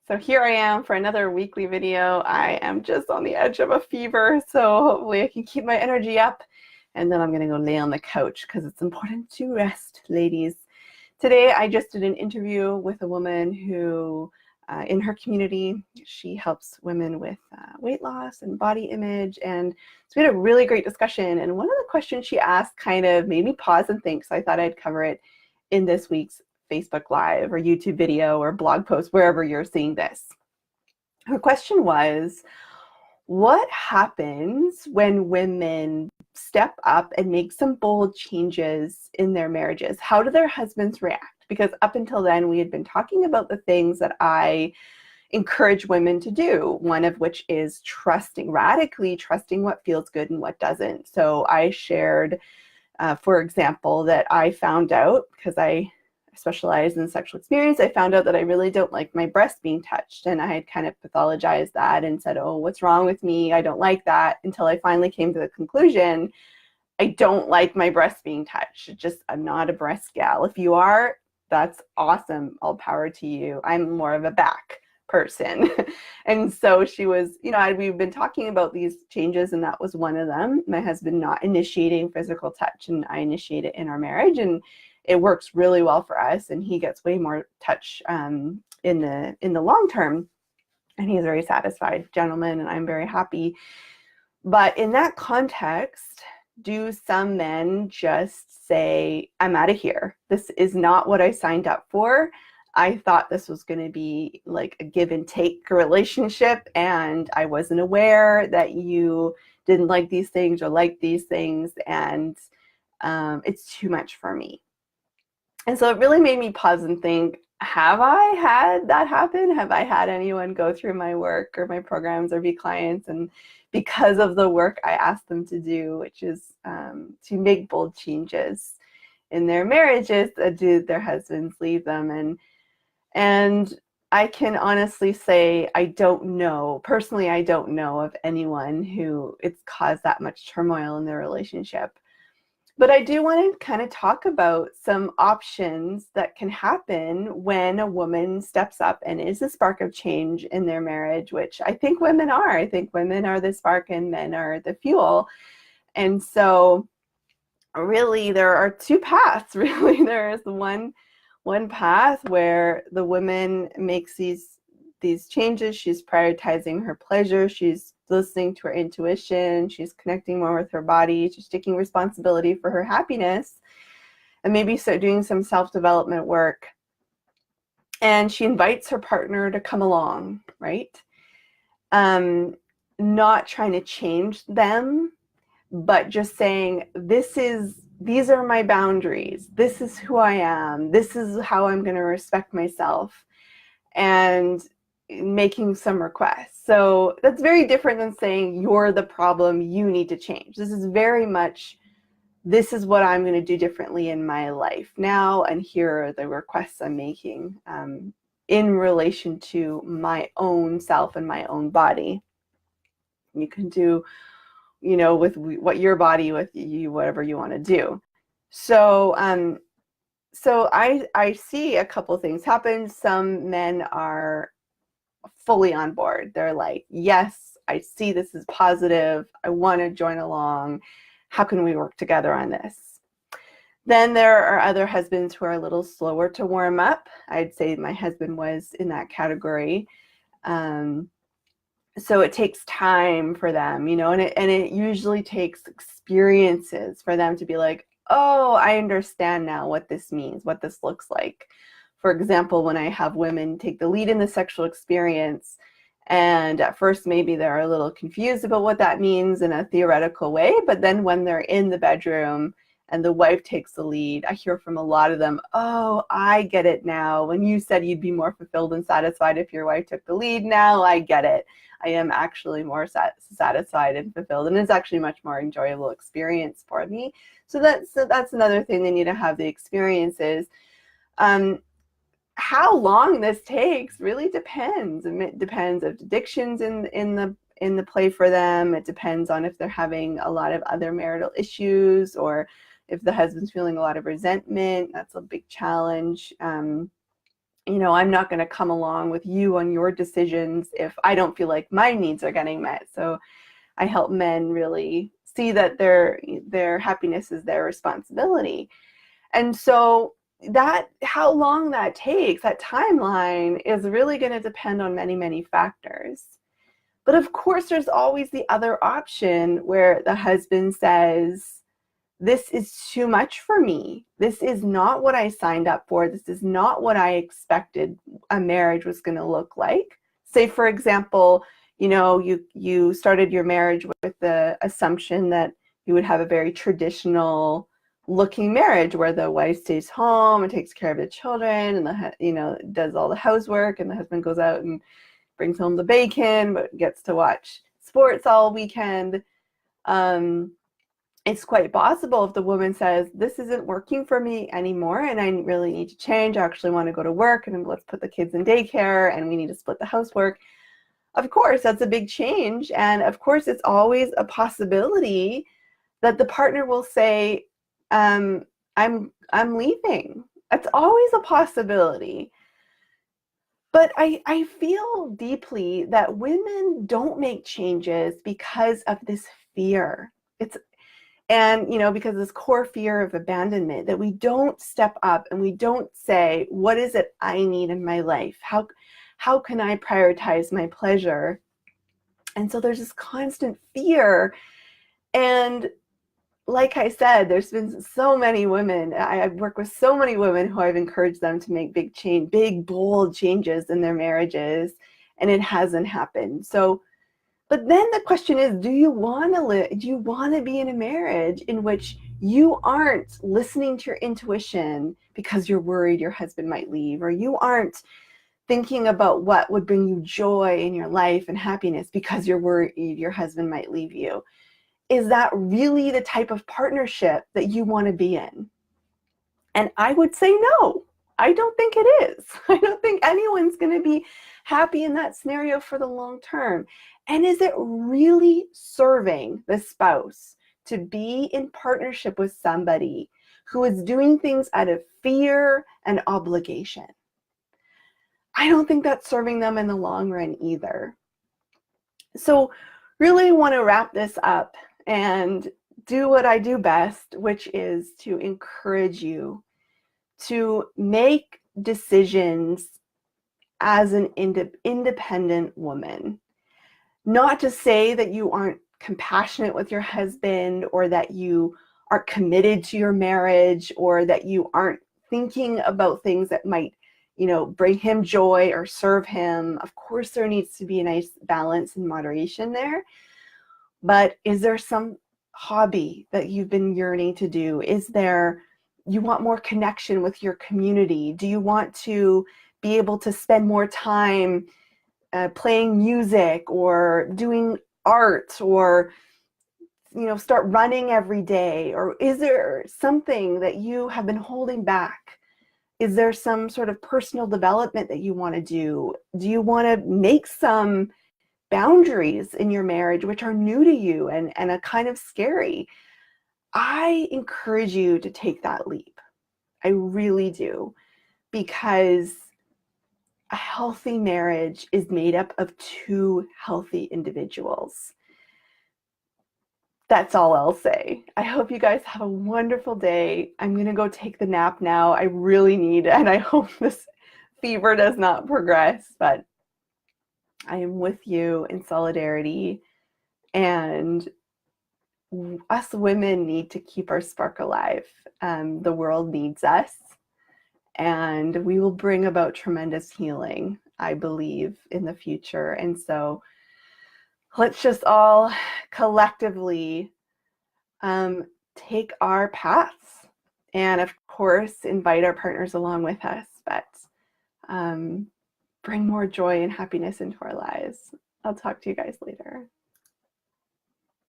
So here I am for another weekly video. I am just on the edge of a fever, so hopefully I can keep my energy up. And then I'm gonna go lay on the couch because it's important to rest, ladies. Today I just did an interview with a woman who, in her community, she helps women with weight loss and body image. And so we had a really great discussion. And one of the questions she asked kind of made me pause and think, so I thought I'd cover it in this week's Facebook Live or YouTube video or blog post, wherever you're seeing this. Her question was, what happens when women step up and make some bold changes in their marriages? How do their husbands react? Because up until then, we had been talking about the things that I encourage women to do, one of which is radically trusting what feels good and what doesn't. So I shared, for example, that I found out, because I specialize in sexual experience, I found out that I really don't like my breast being touched. And I had kind of pathologized that and said, oh, what's wrong with me? I don't like that, until I finally came to the conclusion, I don't like my breast being touched. I'm not a breast gal. If you are, that's awesome. All power to you. I'm more of a back person. And so she was, we've been talking about these changes, and that was one of them. My husband not initiating physical touch, and I initiate it in our marriage, and it works really well for us, and he gets way more touch in the long term, and he's a very satisfied gentleman, and I'm very happy. But in that context, do some men just say, I'm out of here. This is not what I signed up for. I thought this was going to be like a give and take relationship, and I wasn't aware that you didn't like these things or like these things, and it's too much for me. And so it really made me pause and think, have I had that happen? Have I had anyone go through my work or my programs or be clients, and because of the work I asked them to do, which is to make bold changes in their marriages, do their husbands leave them? And I can honestly say I don't know. Personally, I don't know of anyone who it's caused that much turmoil in their relationship. But I do want to kind of talk about some options that can happen when a woman steps up and is a spark of change in their marriage, which I think women are. I think women are the spark and men are the fuel. And so really there are two paths. Really, there is one path where the woman makes these changes. She's prioritizing her pleasure. She's listening to her intuition. She's connecting more with her body. She's taking responsibility for her happiness, and maybe doing some self-development work. And she invites her partner to come along, right? Not trying to change them, but just saying, these are my boundaries. This is who I am. This is how I'm going to respect myself. And making some requests. So that's very different than saying, you're the problem, you need to change. This is very much, this is what I'm going to do differently in my life now, and here are the requests I'm making in relation to my own self and my own body. You can do, with what your body, with you, whatever you want to do. So I see a couple things happen. Some men are fully on board. They're like, yes, I see this is positive. I want to join along. How can we work together on this? Then there are other husbands who are a little slower to warm up. I'd say my husband was in that category. So it takes time for them, and it usually takes experiences for them to be like, oh, I understand now what this means, what this looks like. For example, when I have women take the lead in the sexual experience, and at first maybe they're a little confused about what that means in a theoretical way, but then when they're in the bedroom and the wife takes the lead, I hear from a lot of them, oh, I get it now. When you said you'd be more fulfilled and satisfied if your wife took the lead, now I get it. I am actually more satisfied and fulfilled, and it's actually a much more enjoyable experience for me. So that's another thing. They need to have the experiences. How long this takes really depends. It depends if addiction's in the play for them. It depends on if they're having a lot of other marital issues, or if the husband's feeling a lot of resentment. That's a big challenge. I'm not going to come along with you on your decisions if I don't feel like my needs are getting met. So I help men really see that their happiness is their responsibility. And so that, how long that takes, that timeline is really going to depend on many, many factors. But of course, there's always the other option where the husband says, this is too much for me. This is not what I signed up for. This is not what I expected a marriage was going to look like. Say, for example, you started your marriage with the assumption that you would have a very traditional looking marriage where the wife stays home and takes care of the children and does all the housework, and the husband goes out and brings home the bacon but gets to watch sports all weekend. It's quite possible if the woman says, this isn't working for me anymore and I really need to change. I actually want to go to work and let's put the kids in daycare and we need to split the housework. Of course, that's a big change. And of course, it's always a possibility that the partner will say, I'm leaving. That's always a possibility. But I feel deeply that women don't make changes because of this fear. Because this core fear of abandonment, that we don't step up and we don't say, what is it I need in my life? How can I prioritize my pleasure? And so there's this constant fear. And like I said, there's been so many women, I've worked with so many women who I've encouraged them to make big, bold changes in their marriages, and it hasn't happened. So, but then the question is, do you want to be in a marriage in which you aren't listening to your intuition because you're worried your husband might leave, or you aren't thinking about what would bring you joy in your life and happiness because you're worried your husband might leave you? Is that really the type of partnership that you want to be in? And I would say no. I don't think it is. I don't think anyone's going to be happy in that scenario for the long term. And is it really serving the spouse to be in partnership with somebody who is doing things out of fear and obligation? I don't think that's serving them in the long run either. So really want to wrap this up and do what I do best, which is to encourage you to make decisions as an independent woman. Not to say that you aren't compassionate with your husband, or that you aren't committed to your marriage, or that you aren't thinking about things that might, bring him joy or serve him. Of course, there needs to be a nice balance and moderation there. But is there some hobby that you've been yearning to do? You want more connection with your community? Do you want to be able to spend more time playing music or doing art, or start running every day? Or is there something that you have been holding back? Is there some sort of personal development that you want to do? Do you want to make some boundaries in your marriage which are new to you and are kind of scary? I encourage you to take that leap. I really do, because a healthy marriage is made up of two healthy individuals. That's all I'll say. I hope you guys have a wonderful day. I'm going to go take the nap now. I really need it, and I hope this fever does not progress, but I am with you in solidarity, and us women need to keep our spark alive. The world needs us, and we will bring about tremendous healing, I believe, in the future. And so let's just all collectively take our paths, and of course invite our partners along with us, but bring more joy and happiness into our lives. I'll talk to you guys later.